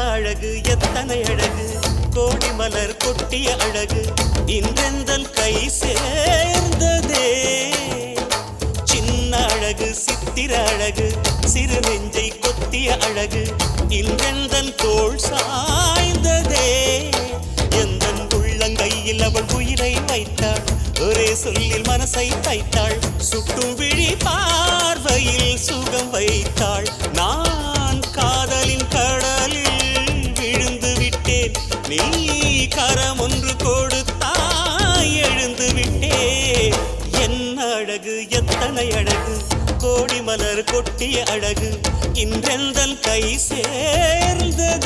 அழகு எத்தனை அழகு கோடி மலர் கொட்டிய அழகு இன்றெந்தன் கை சேர்ந்ததே சின்ன அழகு சித்திர அழகு சிறு நெஞ்சை கொத்திய அழகு இன்றெந்தன் தோள் சாய்ந்ததே எந்தன் உள்ளங்கையில் அவள் உயிரை வைத்தாள் ஒரே சொல்லில் மனசை தைத்தாள் சுட்டும் விழி பார்வையில் சுகம் வைத்தாள் நான் காதலின் கடலில் விழுந்து விட்டேன் நீ கரம் ஒன்று கொடுத்தாய் எழுந்து விட்டேன் என்ன அழகு எத்தனை அழகு கோடி மலர் கொட்டிய அழகு இன்றெந்தன் கை சேர்ந்ததே